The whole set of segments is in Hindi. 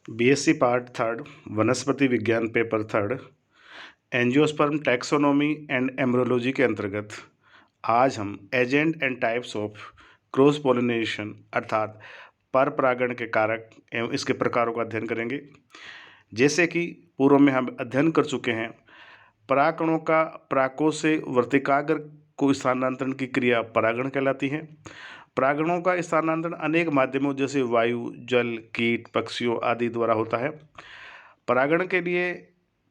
बीएससी पार्ट थर्ड वनस्पति विज्ञान paper third angiosperm taxonomy and embryology के अंतर्गत आज हम agent and types of cross pollination अर्थात पर परागण के कारक एवं इसके प्रकारों का अध्ययन करेंगे। जैसे कि पूर्व में हम अध्ययन कर चुके हैं, परागकणों का परागकोश से वर्तिकाग्र को स्थानांतरण की क्रिया परागण कहलाती है। परागणों का स्थानांतरण अनेक माध्यमों जैसे वायु, जल, कीट, पक्षियों आदि द्वारा होता है। परागण के लिए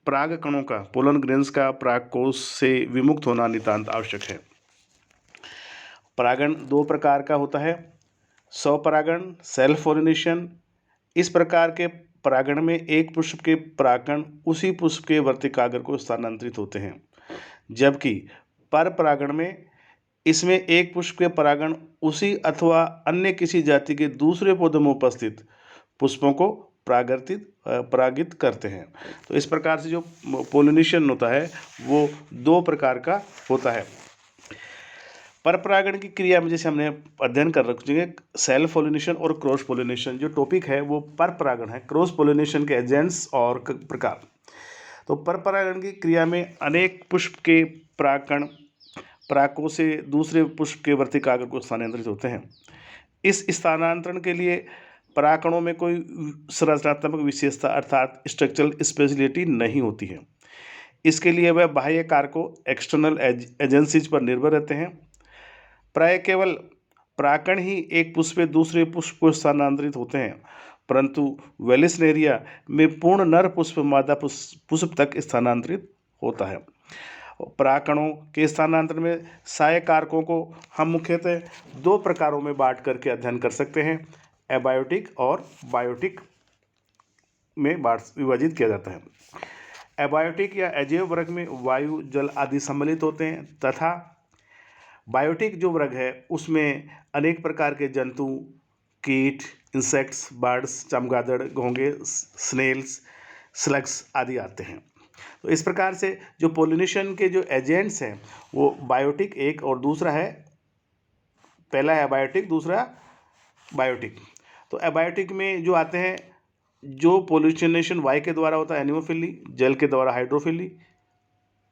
परागकणों का पोलन ग्रेन्स का परागकोश से विमुक्त होना नितांत आवश्यक है। परागण दो प्रकार का होता है, स्वपरागण सेल्फ पॉलिनेशन। इस प्रकार के परागण में एक पुष्प के परागकण उसी पुष्प के वर्तिकाग्र को स्थानांतरित होते हैं, जबकि पर परागण में इसमें एक पुष्प के परागण उसी अथवा अन्य किसी जाति के दूसरे पौधे में उपस्थित पुष्पों को परागित करते हैं। तो इस प्रकार से जो पोलिनेशन होता है वो दो प्रकार का होता है। पर परागण की क्रिया में जैसे हमने अध्ययन कर रखेंगे सेल्फ पोलिनेशन और क्रॉस पोलिनेशन। जो टॉपिक है वो पर परागण है, क्रॉस पोलिनेशन के एजेंट्स और प्रकार। तो पर परागण की क्रिया में अनेक पुष्प के परागकण परागकोश से दूसरे पुष्प के वर्तिकाग्र को स्थानांतरित होते हैं। इस स्थानांतरण के लिए परागकणों में कोई संरचनात्मक विशेषता अर्थात स्ट्रक्चरल स्पेशलिटी नहीं होती है। इसके लिए वह बाह्य कारकों एक्सटर्नल एजेंसीज पर निर्भर रहते हैं। प्राय केवल परागकण ही एक पुष्प से दूसरे पुष्प को स्थानांतरित होते हैं, परंतु वेलिस्नेरिया में पूर्ण नर पुष्प मादा पुष्प तक स्थानांतरित होता है। परागकणों के स्थानांतरण में सहायक कारकों को हम मुख्यतः दो प्रकारों में बांट करके अध्ययन कर सकते हैं, एबायोटिक और बायोटिक में विभाजित किया जाता है। एबायोटिक या अजैव वर्ग में वायु, जल आदि सम्मिलित होते हैं तथा बायोटिक जो वर्ग है उसमें अनेक प्रकार के जंतु, कीट, इंसेक्ट्स, बर्ड्स, चमगादड़, घोंगे, स्नेल्स, स्लग्स आदि आते हैं। तो इस प्रकार से जो पोलिनेशन के जो एजेंट्स हैं वो बायोटिक एक और दूसरा है, पहला है एबायोटिक, दूसरा बायोटिक। तो एबायोटिक में जो आते हैं, जो पोलिनेशन वायु के द्वारा होता है एनिमोफिली, जल के द्वारा हाइड्रोफिली,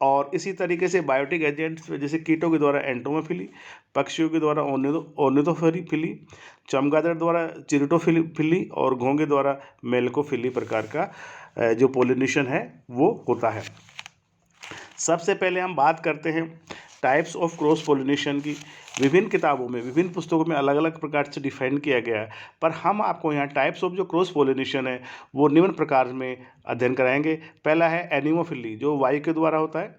और इसी तरीके से बायोटिक एजेंट्स जैसे कीटों के द्वारा एंटोमोफिली, पक्षियों के द्वारा ऑर्निथोफिली, चमगादड़ द्वारा चिरिटोफिली और घोंगे द्वारा मेलकोफिली प्रकार का जो पोलिनेशन है वो होता है। सबसे पहले हम बात करते हैं टाइप्स ऑफ क्रॉस पोलिनेशन की। विभिन्न किताबों में, विभिन्न पुस्तकों में अलग अलग प्रकार से डिफाइन किया गया है, पर हम आपको यहाँ टाइप्स ऑफ जो क्रॉस पोलिनेशन है वो निम्न प्रकार में अध्ययन कराएंगे। पहला है एनिमोफिली जो वायु के द्वारा होता है,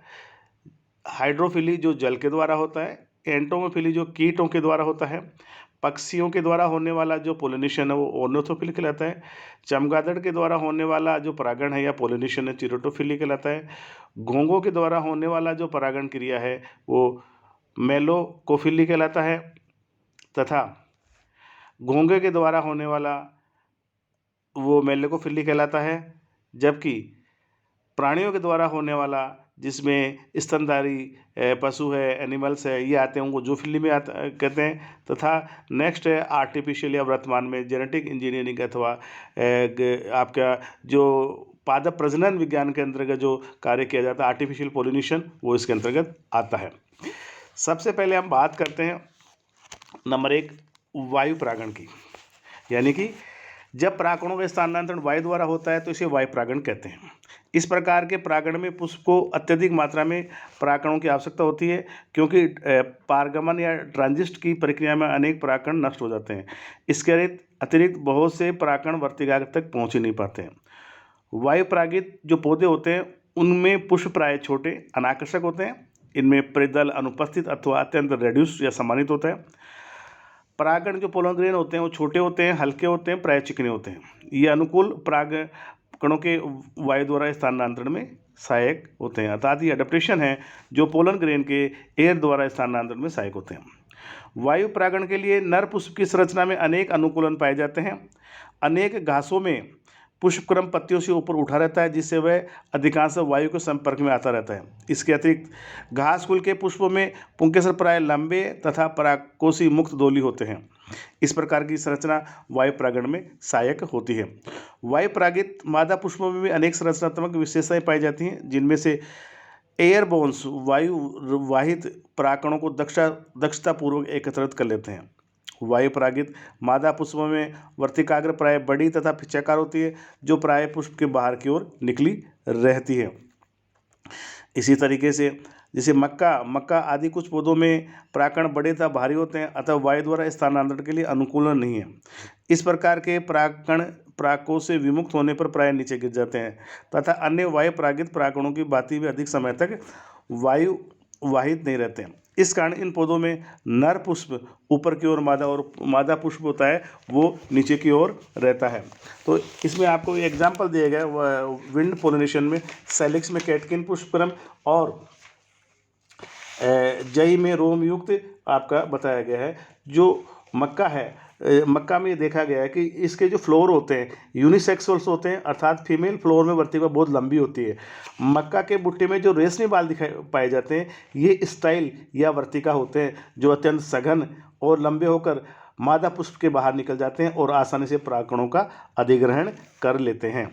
हाइड्रोफिली जो जल के द्वारा होता है, एंटोमोफिली जो कीटों के द्वारा होता है, पक्षियों के द्वारा होने वाला जो पोलिनेशन है वो ऑर्निथोफिली कहलाता है, चमगादड़ के द्वारा होने वाला जो परागण है या पोलिनेशन है चिरिटोफिली कहलाता है, घोंघों के द्वारा होने वाला जो परागण क्रिया है वो मेलकोफिली कहलाता है, तथा घोंघे के द्वारा होने वाला वो मेलकोफिली कहलाता है, जबकि प्राणियों के द्वारा होने वाला जिसमें स्तनधारी पशु है, एनिमल्स है, ये आते हैं उनको जूफिली में कहते हैं। तथा नेक्स्ट है आर्टिफिशियल या वर्तमान में जेनेटिक इंजीनियरिंग अथवा आपका जो पादप प्रजनन विज्ञान के अंतर्गत जो कार्य किया जाता है आर्टिफिशियल पोलिनेशन, वो इसके अंतर्गत आता है। सबसे पहले हम बात करते हैं नंबर 1 वायु परागण की, यानी कि जब परागकणों का स्थानांतरण वायु द्वारा होता है तो इसे वायु परागण कहते हैं। इस प्रकार के परागण में पुष्प को अत्यधिक मात्रा में परागकणों की आवश्यकता होती है, क्योंकि पारगमन या ट्रांजिस्ट की प्रक्रिया में अनेक परागकण नष्ट हो जाते हैं। इसके अतिरिक्त बहुत से परागकण वर्तिकाग्र तक पहुँच ही नहीं पाते हैं। वायु परागित जो पौधे होते हैं उनमें पुष्प प्राय छोटे अनाकर्षक होते हैं, इनमें परिदल अनुपस्थित अथवा अत्यंत रेड्यूस्ड या सम्मानित होता है। परागण जो पोलन ग्रेन होते हैं वो छोटे होते हैं, हल्के होते हैं, प्राय चिकने होते हैं। ये अनुकूल परागकणों के वायु द्वारा स्थानांतरण में सहायक होते हैं, अर्थात ये एडेप्टेशन है जो पोलन ग्रेन के एयर द्वारा स्थानांतरण में सहायक होते हैं। वायु परागण के लिए नर पुष्प की संरचना में अनेक अनुकूलन पाए जाते हैं। अनेक घासों में पुष्पक्रम पत्तियों से ऊपर उठा रहता है, जिससे वह अधिकांश वायु के संपर्क में आता रहता है। इसके अतिरिक्त घास कुल के पुष्पों में पुंकेसर प्राय लंबे तथा परागकोशी मुक्त दोली होते हैं। इस प्रकार की संरचना वायु परागण में सहायक होती है। वायु परागित मादा पुष्पों में भी अनेक संरचनात्मक विशेषताएं पाई जाती हैं, जिनमें से एयरबोन्स वायु वाहित परागकणों को दक्षतापूर्वक एकत्रित कर लेते हैं। वायु परागित मादा पुष्पों में वर्तिकाग्र प्राय बड़ी तथा पिचाकार होती है, जो प्राय पुष्प के बाहर की ओर निकली रहती है। इसी तरीके से जैसे मक्का आदि कुछ पौधों में परागकण बड़े तथा भारी होते हैं, अतः वायु द्वारा स्थानांतरण के लिए अनुकूल नहीं है। इस प्रकार के परागकण परागकों से विमुक्त होने पर प्राय नीचे गिर जाते हैं तथा अन्य वायु परागित परागकणों की भांति भी अधिक समय तक वायु वाहित नहीं रहते हैं। इस कारण इन पौधों में नर पुष्प ऊपर की ओर मादा पुष्प होता है वो नीचे की ओर रहता है। तो इसमें आपको एग्जाम्पल दिया गया है विंड पोलिनेशन में सेलिक्स में कैटकिन पुष्पक्रम और जई में रोम युक्त आपका बताया गया है। जो मक्का है, मक्का में देखा गया है कि इसके जो फ्लोर होते हैं यूनिसेक्सुअल्स होते हैं, अर्थात फीमेल फ्लोर में वर्तिका बहुत लंबी होती है। मक्का के बुट्टे में जो रेशमी बाल दिखाई पाए जाते हैं ये स्टाइल या वर्तिका होते हैं, जो अत्यंत सघन और लंबे होकर मादा पुष्प के बाहर निकल जाते हैं और आसानी से परागकणों का अधिग्रहण कर लेते हैं।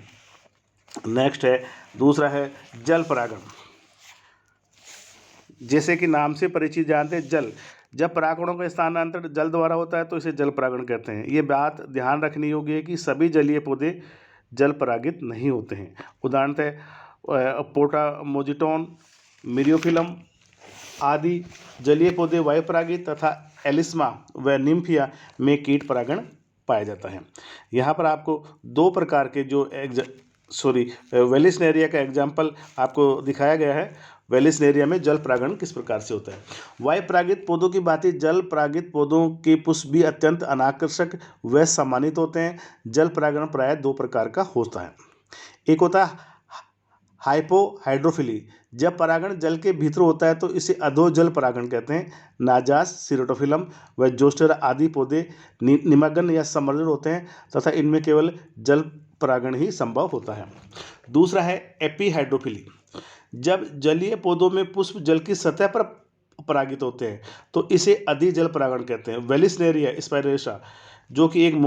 नेक्स्ट है, दूसरा है जल परागण। जैसे कि नाम से परिचित जानते हैं जल, जब परागकणों का स्थानांतरण जल द्वारा होता है तो इसे जल परागण कहते हैं। ये बात ध्यान रखनी होगी है कि सभी जलीय पौधे जल परागित नहीं होते हैं। उदाहरणतः पोटामोजिटोन, मिरियोफिलम आदि जलीय पौधे वायु परागित तथा एलिस्मा व निम्फिया में कीट परागण पाया जाता है। यहाँ पर आपको दो प्रकार के जो वेलिसनेरिया का एग्जाम्पल आपको दिखाया गया है। वेलिसनेरिया में जल परागण किस प्रकार से होता है। वायु परागित पौधों की भांति जल परागित पौधों के पुष्प भी अत्यंत अनाकर्षक व सम्मानित होते हैं। जल परागण प्राय दो प्रकार का होता है। एक होता है हाइपोहाइड्रोफिली, जब परागण जल के भीतर होता है तो इसे अधोजल परागण कहते हैं। नाजास, सिरोटोफिलम व जोस्टेरा आदि पौधे निमग्न या समृद्ध होते हैं तथा इनमें केवल जल परागण ही संभव होता है। दूसरा है एपीहाइड्रोफिली, जब जलीय पौधों में पुष्प जल की सतह पर परागित होते हैं तो इसे अधिजल परागण कहते हैं। वेलिसनेरिया स्पाइरेसा, जो कि एक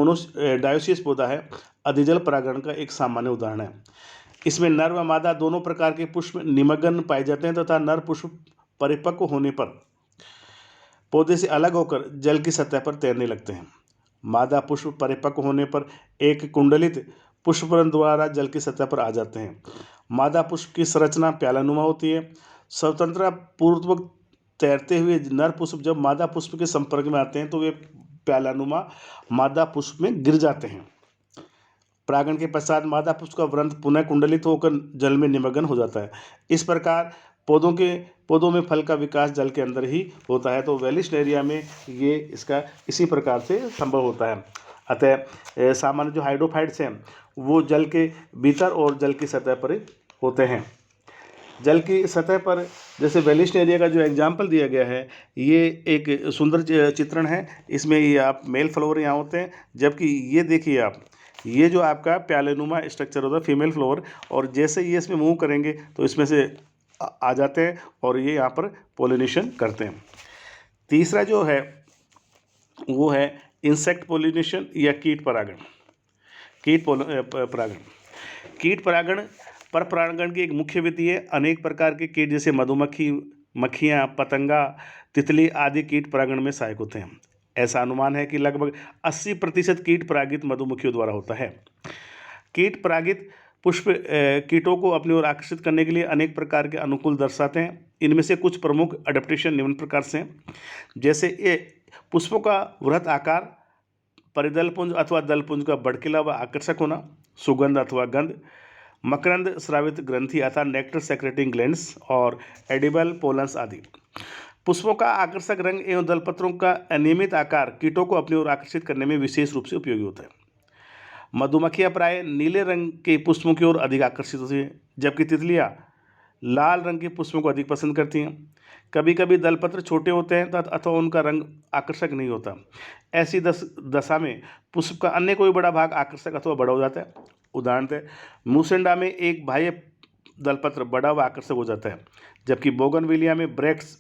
डायोसियस पौधा है, अधिजल परागण का एक सामान्य उदाहरण है। इसमें नर व मादा दोनों प्रकार के पुष्प निमग्न पाए जाते हैं तथा नर पुष्प परिपक्व होने पर पौधे से अलग होकर जल की सतह पर तैरने लगते हैं। मादा पुष्प परिपक्व होने पर एक कुंडलित पुष्परंध्र द्वारा जल की सतह पर आ जाते हैं। मादा पुष्प की संरचना प्यालानुमा होती है। स्वतंत्रता पूर्वक तैरते हुए नर पुष्प जब मादा पुष्प के संपर्क में आते हैं तो वे प्यालानुमा मादा पुष्प में गिर जाते हैं। परागण के पश्चात मादा पुष्प का वृंत पुनः कुंडलित होकर जल में निमग्न हो जाता है। इस प्रकार पौधों में फल का विकास जल के अंदर ही होता है। तो वेलिसनेरिया में ये इसका इसी प्रकार से संभव होता है। अतः सामान्य जो हाइड्रोफाइट्स हैं वो जल के भीतर और जल की सतह पर होते हैं। जल की सतह पर जैसे वेलिसनेरिया का जो एग्जाम्पल दिया गया है ये एक सुंदर चित्रण है। इसमें ये आप मेल फ्लावर यहाँ होते हैं, जबकि ये देखिए आप ये जो आपका प्यालेनुमा स्ट्रक्चर होता है फीमेल फ्लावर, और जैसे ये इसमें मूव करेंगे तो इसमें से आ जाते हैं और ये यहाँ पर पोलिनेशन करते हैं। तीसरा जो है वो है इंसेक्ट पोलिनेशन या कीट परागण। कीट परागण पर परागण की एक मुख्य विधि है। अनेक प्रकार के कीट जैसे मधुमक्खी, मक्खियाँ, पतंगा, तितली आदि कीट परागण में सहायक होते हैं। ऐसा अनुमान है कि लगभग 80% कीट परागित मधुमक्खियों द्वारा होता है। कीट परागित पुष्प कीटों को अपनी ओर आकर्षित करने के लिए अनेक प्रकार के अनुकूल दर्शाते हैं। इनमें से कुछ प्रमुख अडेप्टेशन निम्न प्रकार से हैं। जैसे ये पुष्पों का वृहत आकार, परिदलपुंज अथवा दलपुंज का भड़कीला व आकर्षक होना, सुगंध अथवा गंध, मकरंद स्रावित ग्रंथि अर्थात नेक्टर सेक्रेटिंग ग्लैंड्स और एडिबल पोलन्स आदि। पुष्पों का आकर्षक रंग एवं दलपत्रों का अनियमित आकार कीटों को अपनी ओर आकर्षित करने में विशेष रूप से उपयोगी होता है। मधुमक्खियां प्राय नीले रंग के पुष्पों की ओर अधिक आकर्षित होती हैं, जबकि तितलियां लाल रंग के पुष्पों को अधिक पसंद करती हैं। कभी कभी दलपत्र छोटे होते हैं अथवा उनका रंग आकर्षक नहीं होता। ऐसी दशा में पुष्प का अन्य कोई बड़ा भाग आकर्षक अथवा बड़ा हो जाता है। उदाहरणतः मूसेंडा में एक बाह्य दलपत्र बड़ा व आकर्षक हो जाता है, जबकि बोगनविलिया में ब्रैक्ट्स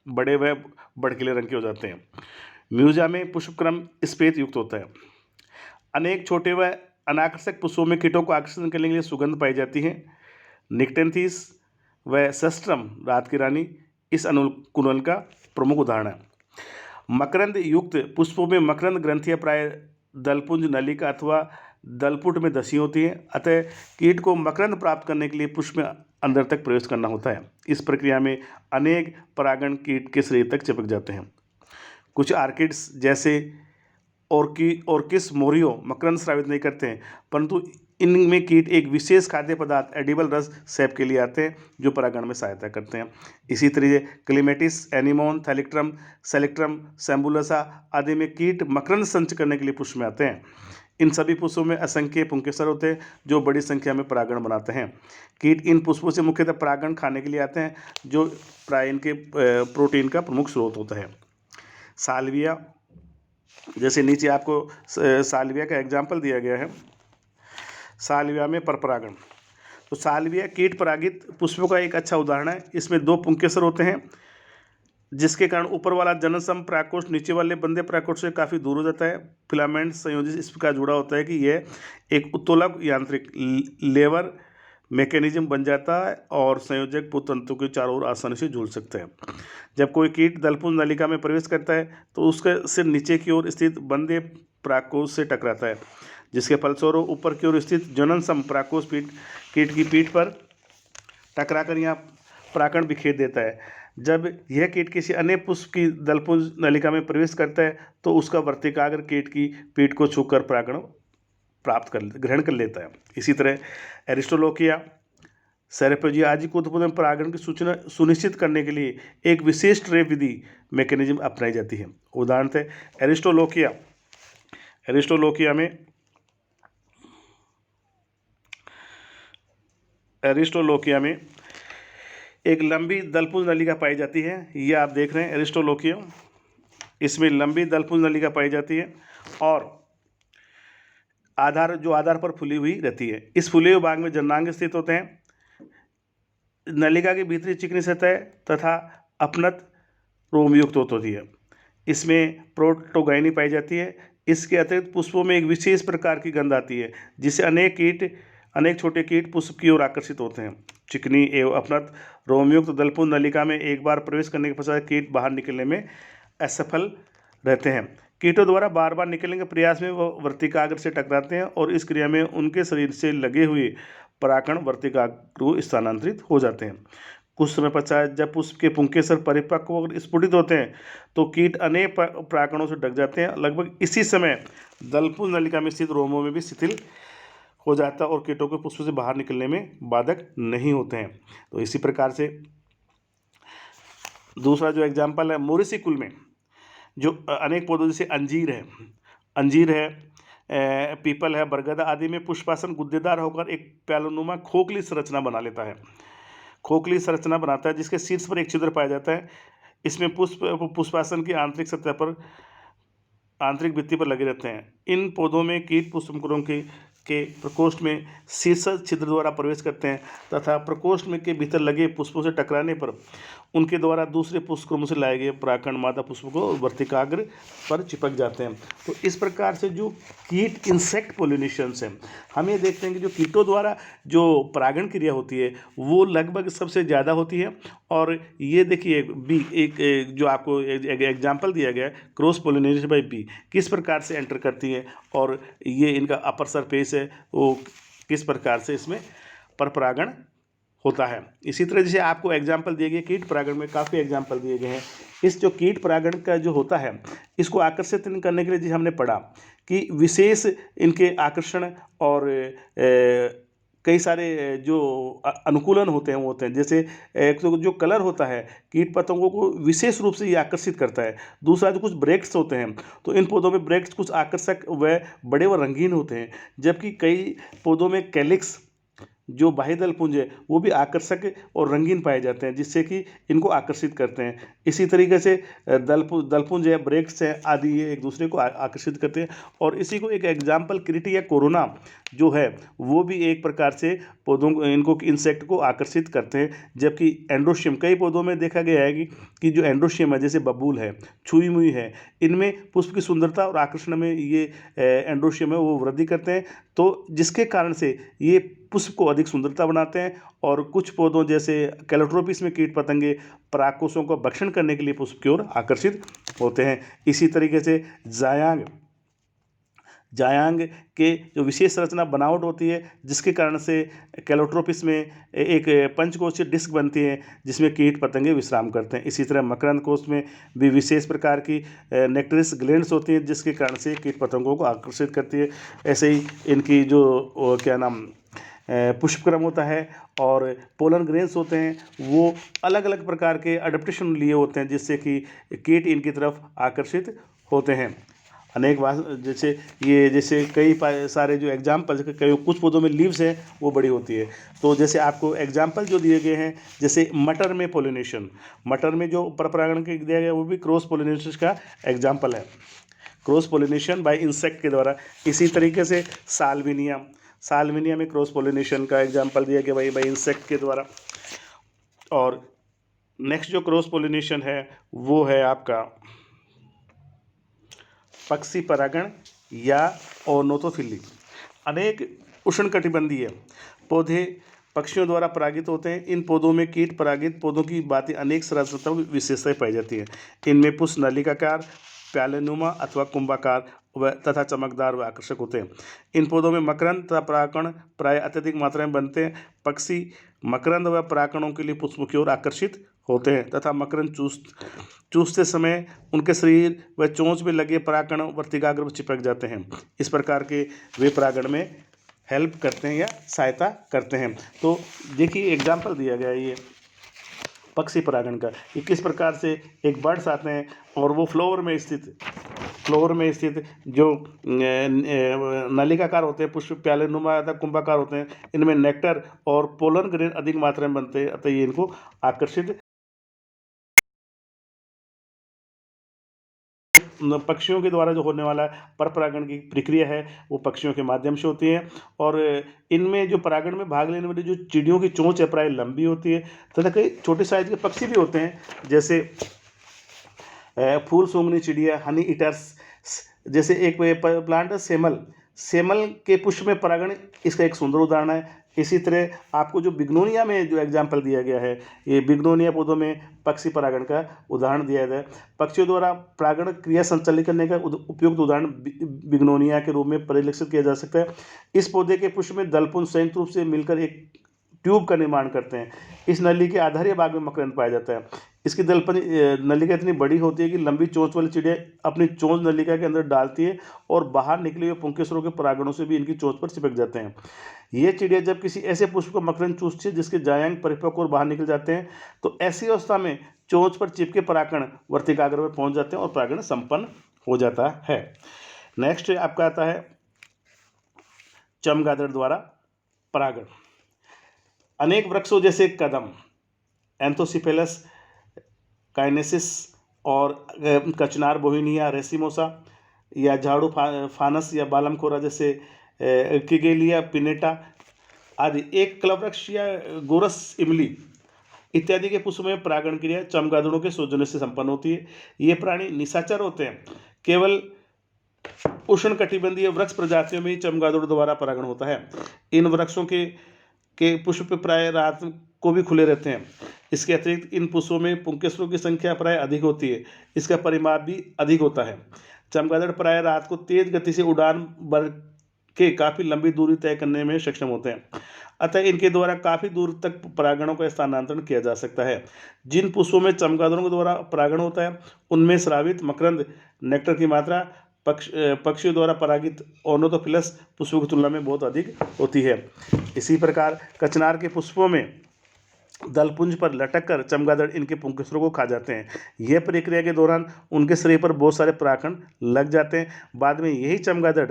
बड़े व भड़कीले रंग के हो जाते हैं। म्यूजिया में पुष्पक्रम स्पेत युक्त होता है। अनेक छोटे व अनाकर्षक पुष्पों में कीटों को आकर्षण करने के लिए सुगंध पाई जाती है। निक्टेंथिस व सस्ट्रम, रात की रानी, इस अनुकूलन का प्रमुख उदाहरण है। मकरंद युक्त पुष्पों में मकरंद ग्रंथियां प्राय दलपुंज, नलिका अथवा दलपुट में धसी होती है। अतः कीट को मकरंद प्राप्त करने के लिए पुष्प में अंदर तक प्रवेश करना होता है। इस प्रक्रिया में अनेक परागण कीट के शरीर तक चिपक जाते हैं। कुछ आर्किड्स जैसे ऑर्किस मोरियो मकरंद स्रावित नहीं करते हैं, परंतु इनमें कीट एक विशेष खाद्य पदार्थ एडिबल रस सेप के लिए आते हैं जो परागण में सहायता करते हैं। इसी तरह क्लेमेटिस, एनीमोन, थैलिक्ट्रम, सेलेक्ट्रम, सैम्बुलसा आदि में कीट मकरंद संचय करने के लिए पुष्प में आते हैं। इन सभी पुष्पों में असंख्य पुंकेसर होते हैं जो बड़ी संख्या में परागण बनाते हैं। कीट इन पुष्पों से मुख्यतः परागण खाने के लिए आते हैं जो प्राय इनके प्रोटीन का प्रमुख स्रोत होता है। साल्विया, जैसे नीचे आपको साल्विया का एग्जाम्पल दिया गया है। साल्विया में परपरागण, तो साल्विया कीट परागित पुष्पों का एक अच्छा उदाहरण है। इसमें दो पुंकेसर होते हैं जिसके कारण ऊपर वाला जनसम परागकोश नीचे वाले बंदे परागकोश से काफ़ी दूर हो जाता है। फिलामेंट संयोजित इस प्रकार जुड़ा होता है कि यह एक उत्तोलक यांत्रिक लेवर मैकेनिज्म बन जाता है और संयोजक पुतंतु के चारों ओर आसानी से झूल सकते हैं। जब कोई कीट दलपुंज नलिका में प्रवेश करता है तो उसका सिर नीचे की ओर स्थित बंदे परागकोश से टकराता है, जिसके फलस्वरूप ऊपर की ओर स्थित जननसम परागकोश कीट की पीठ पर टकराकर यहाँ परागण बिखेर देता है। जब यह कीट किसी अन्य पुष्प की दलपुंज नलिका में प्रवेश करता है तो उसका वर्तिकाग्र कीट की पीठ को छूकर परागण ग्रहण कर लेता है। इसी तरह एरिस्टोलोकिया, सेरेपोजिया आदि को उत्पादन परागण की सूचना सुनिश्चित करने के लिए एक विशेष ट्रैप विधि मैकेनिज्म अपनाई जाती है। उदाहरण थे एरिस्टोलोकिया में एक लंबी दलपुंज नलिका पाई जाती है। ये आप देख रहे हैं एरिस्टोलोकिया, इसमें लंबी दलपुंज नलिका पाई जाती है और आधार पर फुली हुई रहती है। इस फुले हुए भाग में जननांग स्थित होते हैं। नलिका की भीतरी चिकनी सतह तथा अपनत रोमयुक्त होती है। इसमें प्रोटोगाइनी पाई जाती है। इसके अतिरिक्त पुष्पों में एक विशेष प्रकार की गंध आती है जिससे अनेक छोटे कीट पुष्प की ओर आकर्षित होते हैं। चिकनी एवं अपनत रोमयुक्त दलपुंज नलिका में एक बार प्रवेश करने के पश्चात कीट बाहर निकलने में असफल रहते हैं। कीटों द्वारा बार बार निकलने के प्रयास में वह वर्तिकाग्र से टकराते हैं और इस क्रिया में उनके शरीर से लगे हुए परागण वर्तिकाग्र को स्थानांतरित हो जाते हैं। कुछ समय पश्चात जब पुष्प के पुंकेसर परिपक्व और स्फुटित होते हैं तो कीट अनेक परागणों से ढक जाते हैं। लगभग इसी समय दलपुंज नलिका में स्थित रोमों में भी शिथिल हो जाता है और कीटों के पुष्प से बाहर निकलने में बाधक नहीं होते हैं। तो इसी प्रकार से दूसरा जो एग्जाम्पल है, मोरिसी कुल में जो अनेक पौधों जैसे अंजीर है, पीपल है, बरगद आदि में पुष्पासन गुद्देदार होकर एक प्यालोनुमा खोखली संरचना बना लेता है। खोखली संरचना बनाता है जिसके शीर्ष पर एक छिद्र पाया जाता है। इसमें पुष्पासन की आंतरिक सतह पर आंतरिक भित्ति पर लगे रहते हैं। इन पौधों में कीट पुष्पक्रमों के प्रकोष्ठ में शीर्ष छिद्र द्वारा प्रवेश करते हैं तथा प्रकोष्ठ में के भीतर लगे पुष्पों से टकराने पर उनके द्वारा दूसरे पुष्पक्रमों से लाए गए परागण मादा पुष्प को वर्तिकाग्र पर चिपक जाते हैं। तो इस प्रकार से जो कीट इंसेक्ट पोलिनेशंस हैं, हम ये देखते हैं कि जो कीटों द्वारा जो परागण क्रिया होती है वो लगभग सबसे ज़्यादा होती है। और ये देखिए एक जो आपको एग्जाम्पल दिया गया है, क्रॉस पोलिनेशन बाय बी किस प्रकार से एंटर करती है और ये इनका अपर सरफेस है वो किस प्रकार से इसमें परपरागण होता है। इसी तरह जैसे आपको एग्जाम्पल दिए गए कीट परागण में काफ़ी एग्जाम्पल दिए गए हैं। इस जो कीट परागण का जो होता है इसको आकर्षित करने के लिए जिसे हमने पढ़ा कि विशेष इनके आकर्षण और कई सारे जो अनुकूलन होते हैं जैसे एक तो जो कलर होता है कीट पतंगों को विशेष रूप से ये आकर्षित करता है। दूसरा जो कुछ ब्रेक्स होते हैं तो इन पौधों में ब्रेक्स कुछ आकर्षक व बड़े व रंगीन होते हैं, जबकि कई पौधों में कैलिक्स जो बाह्य दल पुंज है वो भी आकर्षक और रंगीन पाए जाते हैं, जिससे कि इनको आकर्षित करते हैं। इसी तरीके से दलपुंज है, ब्रेक्स है आदि, ये एक दूसरे को आकर्षित करते हैं। और इसी को एक एग्जाम्पल किरीटी या कोरोना जो है वो भी एक प्रकार से पौधों को, इनको इंसेक्ट को आकर्षित करते हैं। जबकि एंड्रोशियम, कई पौधों में देखा गया है कि जो एंड्रोशियम है, जैसे बबूल है, छुई मुई है, इनमें पुष्प की सुंदरता और आकर्षण में ये एंड्रोशियम है वो वृद्धि करते हैं, तो जिसके कारण से ये पुष्प को अधिक सुंदरता बनाते हैं। और कुछ पौधों जैसे कैलोट्रोपिस में कीट पतंगे परागकोशों को भक्षण करने के लिए पुष्प की ओर आकर्षित होते हैं। इसी तरीके से जायांग के जो विशेष रचना बनावट होती है, जिसके कारण से कैलोट्रोपिस में एक पंचकोशीय डिस्क बनती है जिसमें कीट पतंगे विश्राम करते हैं। इसी तरह मकरंद कोश में भी विशेष प्रकार की नेक्टरिस ग्लैंड्स होती हैं, जिसके कारण से कीट पतंगों को आकर्षित करती है। ऐसे ही इनकी जो पुष्पक्रम होता है और पोलन ग्रेन्स होते हैं, वो अलग अलग प्रकार के अडेप्टेशन लिए होते हैं, जिससे कि कीट इनकी तरफ आकर्षित होते हैं। अनेक बार जैसे कई सारे जो एग्जाम्पल, कई कुछ पौधों में लीव्स हैं वो बड़ी होती है। तो जैसे आपको एग्जाम्पल जो दिए गए हैं, जैसे मटर में पोलिनेशन, मटर में जो परपरागण के दिया गया वो भी क्रॉस पोलिनेशन का एग्जाम्पल है, क्रॉस पोलिनेशन बाय इंसेक्ट के द्वारा। इसी तरीके से साल्विनिया में क्रॉस पोलिनेशन का एग्जाम्पल दिया गया बाय इंसेक्ट के द्वारा। और नेक्स्ट जो क्रॉस पोलिनेशन है वो है आपका पक्षी परागण या ओनोथोफिली। अनेक उष्णकटिबंधीय पौधे पक्षियों द्वारा परागित होते हैं। इन पौधों में कीट परागित पौधों की भांति अनेक संरचनात्मक विशेषताएं पाई जाती हैं। इनमें पुष्प नलिकाकार, प्यालेनुमा अथवा कुंभाकार तथा चमकदार व आकर्षक होते हैं। इन पौधों में मकरंद तथा परागकण प्राय अत्यधिक मात्रा में बनते हैं। पक्षी मकरंद व परागकणों के लिए पुष्पों की ओर आकर्षित होते हैं तथा मकरंद चूसते समय उनके शरीर व चोंच में लगे परागकण वर्तिकाग्र पर चिपक जाते हैं। इस प्रकार के वे परागण में हेल्प करते हैं या सहायता करते हैं। तो देखिए एग्जाम्पल दिया गया है ये पक्षी परागण का, ये किस प्रकार से एक बर्ड्स आते हैं और वो फ्लोवर में स्थित जो नलिकाकार होते हैं, पुष्प प्यालेनुमा या कुंभाकार होते हैं, इनमें नेक्टर और पोलन ग्रेन अधिक मात्रा में बनते हैं, अतः ये इनको आकर्षित पक्षियों के द्वारा जो होने वाला परपरागण की प्रक्रिया है वो पक्षियों के माध्यम से होती है। और इनमें जो परागण में भाग लेने वाली जो चिड़ियों की चोंच है प्राय लंबी होती है तथा कई छोटे साइज के पक्षी भी होते हैं, जैसे फूल सूंघनी चिड़िया, हनी ईटर्स, जैसे एक प्लांट है सेमल के पुष्प में परागण इसका एक सुंदर उदाहरण है। इसी तरह आपको जो बिग्नोनिया में जो एग्जाम्पल दिया गया है, ये बिग्नोनिया पौधों में पक्षी परागण का उदाहरण दिया गया है। पक्षियों द्वारा परागण क्रिया संचालित करने का उपयुक्त उदाहरण बिग्नोनिया के रूप में परिलक्षित किया जा सकता है। इस पौधे के पुष्प में दलपुंज संयुक्त रूप से मिलकर एक ट्यूब का निर्माण करते हैं। इस नली के आधारीय भाग में मकरंद पाया जाता है। इसकी नलिका इतनी बड़ी होती है कि लंबी चोंच वाली चिड़िया अपनी चोंच नलिका के अंदर डालती है और बाहर निकले हुए पुंकेसरों के परागणों से भी इनकी चोंच पर चिपक जाते हैं। ये चिड़िया जब किसी ऐसे पुष्प को मकरंद चूसती है जिसके जायांग परिपक्व और बाहर निकल जाते हैं, तो ऐसी अवस्था में चोंच पर चिपके परागण वर्तिकाग्र में पहुंच जाते हैं और परागण संपन्न हो जाता है। नेक्स्ट आपका आता है चमगादड़ द्वारा परागण। अनेक वृक्षों जैसे कदम, एंथोसिपेलस काइनेसिस और कचनार बोहिनिया रेसिमोसा या झाड़ू फानस या बालमखोरा जैसे किगेलिया पिनेटा आदि एक क्लववृक्ष या गोरस इमली इत्यादि के पुष्प में परागण क्रिया चमगादड़ों के सौजन्य से संपन्न होती है। ये प्राणी निशाचर होते हैं। केवल उष्णकटिबंधीय वृक्ष प्रजातियों में ही चमगादड़ों द्वारा परागण होता है। इन वृक्षों के पुष्प प्राय रात को भी खुले रहते हैं। इसके अतिरिक्त इन पुष्पों में पुंकेसरों की संख्या प्राय अधिक होती है। इसका परिमाप भी अधिक होता है। चमगादड़ प्राय रात को तेज गति से उड़ान भर के काफ़ी लंबी दूरी तय करने में सक्षम होते हैं, अतः इनके द्वारा काफ़ी दूर तक परागणों का स्थानांतरण किया जा सकता है। जिन पुष्पों में चमगादड़ों के द्वारा परागण होता है उनमें स्रावित मकरंद नेक्टर की मात्रा पक्षियों द्वारा परागित ओनोथोफिलस पुष्पों की तुलना में बहुत अधिक होती है। इसी प्रकार कचनार के पुष्पों में दलपुंज पर लटक कर चमगादड़ इनके पुंकेसरों को खा जाते हैं। यह प्रक्रिया के दौरान उनके शरीर पर बहुत सारे परागकण लग जाते हैं। बाद में यही चमगादड़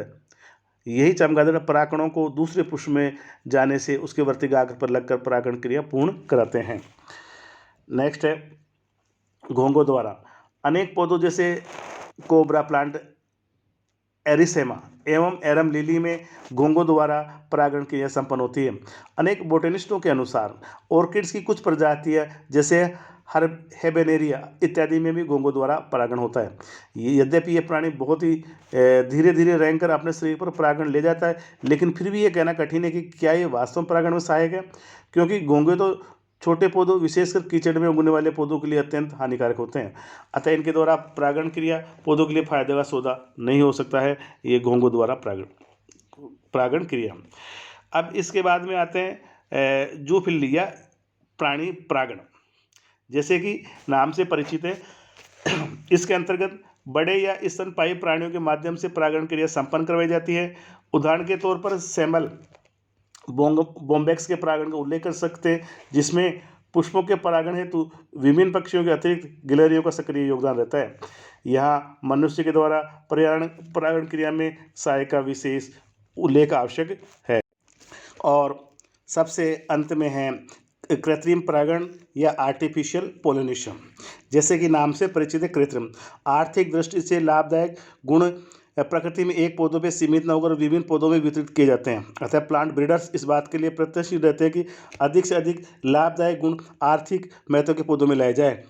यही चमगादड़ परागकणों को दूसरे पुष्प में जाने से उसके वर्तिकाग्र पर लगकर परागण क्रिया पूर्ण कराते हैं। नेक्स्ट है घोंघों द्वारा। अनेक पौधों जैसे कोबरा प्लांट, एरिसेमा एवं एरम लिली में घोंघों द्वारा परागण क्रिया संपन्न होती है। अनेक बोटेनिस्टों के अनुसार ऑर्किड्स की कुछ प्रजातियां जैसे हेबेनेरिया इत्यादि में भी घोंघों द्वारा परागण होता है। यद्यपि यह प्राणी बहुत ही धीरे धीरे रेंग कर अपने शरीर पर परागण ले जाता है, लेकिन फिर भी ये कहना कठिन है कि क्या ये वास्तव में परागण में सहायक है, क्योंकि घोंघे तो छोटे पौधों विशेषकर कीचड़ में उगने वाले पौधों के लिए अत्यंत हानिकारक होते हैं। अतः इनके द्वारा परागण क्रिया पौधों के लिए फायदे का सौदा नहीं हो सकता है ये घोंघों द्वारा परागण क्रिया। अब इसके बाद में आते हैं जूफिली या प्राणी परागण, जैसे कि नाम से परिचित है। इसके अंतर्गत बड़े या स्तनपायी प्राणियों के माध्यम से परागण क्रिया संपन्न करवाई जाती है। उदाहरण के तौर पर सैमल बॉम्बैक्स के परागण का उल्लेख कर सकते हैं, जिसमें पुष्पों के परागण हेतु विभिन्न पक्षियों के अतिरिक्त गिलहरियों का सक्रिय योगदान रहता है। यहाँ मनुष्य के द्वारा परागण क्रिया में सहायक का विशेष उल्लेख आवश्यक है। और सबसे अंत में है कृत्रिम परागण या आर्टिफिशियल पोलिनेशन, जैसे कि नाम से परिचित है। कृत्रिम आर्थिक दृष्टि से लाभदायक गुण प्रकृति में एक पौधों पे सीमित न होकर विभिन्न पौधों में वितरित किए जाते हैं। अतः प्लांट ब्रीडर्स इस बात के लिए प्रत्यक्षित रहते हैं कि अधिक से अधिक लाभदायक गुण आर्थिक महत्व के पौधों में लाए जाए।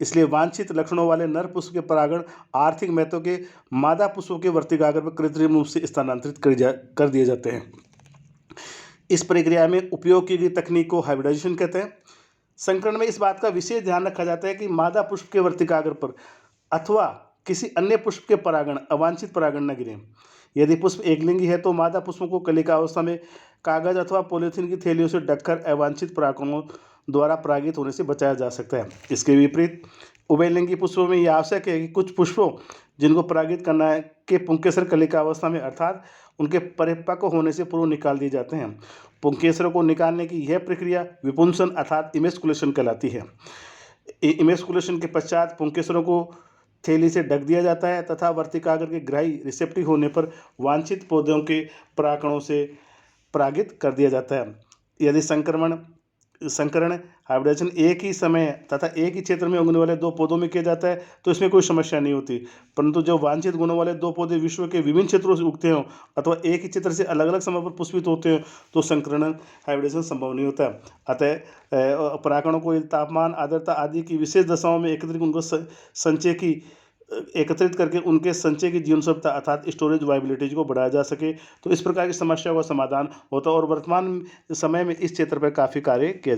इसलिए वांछित लक्षणों वाले नर पुष्प के परागण आर्थिक महत्व के मादा पुष्पों के वर्तिकाग्र पर कृत्रिम रूप से स्थानांतरित कर दिए जाते हैं। इस प्रक्रिया में उपयोग की गई तकनीक को हाइब्रिडाइजेशन कहते हैं। संकरण में इस बात का विशेष ध्यान रखा जाता है कि मादा पुष्प के वर्तिकाग्र पर अथवा किसी अन्य पुष्प के परागण अवांछित परागण न गिरे। यदि पुष्प एकलिंगी है तो मादा पुष्पों को कलिका अवस्था में कागज अथवा पॉलीथीन की थैलियों से ढककर अवांछित परागणों द्वारा परागित होने से बचाया जा सकता है। इसके विपरीत उभयलिंगी पुष्पों में यह आवश्यक है कि कुछ पुष्पों जिनको परागित करना है के पुंकेसर कलिका अवस्था में अर्थात उनके परिपक्व होने से पूर्व निकाल दिए जाते हैं। पुंकेसरों को निकालने की यह प्रक्रिया विपुंसन अर्थात इमेस्कुलेशन कहलाती है। इमेस्कुलेशन के पश्चात पुंकेसरों को थैली से ढक दिया जाता है तथा वर्तिकाग्र के ग्राही रिसेप्टिव होने पर वांछित पौधों के परागणों से परागित कर दिया जाता है। यदि संकरण हाइब्रिडाइजेशन एक ही समय तथा एक ही क्षेत्र में उगने वाले दो पौधों में किया जाता है तो इसमें कोई समस्या नहीं होती, परंतु जब वांछित गुणों वाले दो पौधे विश्व के विभिन्न क्षेत्रों से उगते हों अथवा एक ही क्षेत्र से अलग अलग समय पर पुष्पित होते हैं तो संकरण हाइब्रिडेशन संभव नहीं होता। अतः परागणों को तापमान, आर्द्रता आदि की विशेष दशाओं में एकत्रित करके उनके संचय की जीवन क्षमता अर्थात स्टोरेज वायबिलिटीज को बढ़ाया जा सके, तो इस प्रकार की समस्या का समाधान होता है और वर्तमान समय में इस क्षेत्र पर काफ़ी कार्य किया जा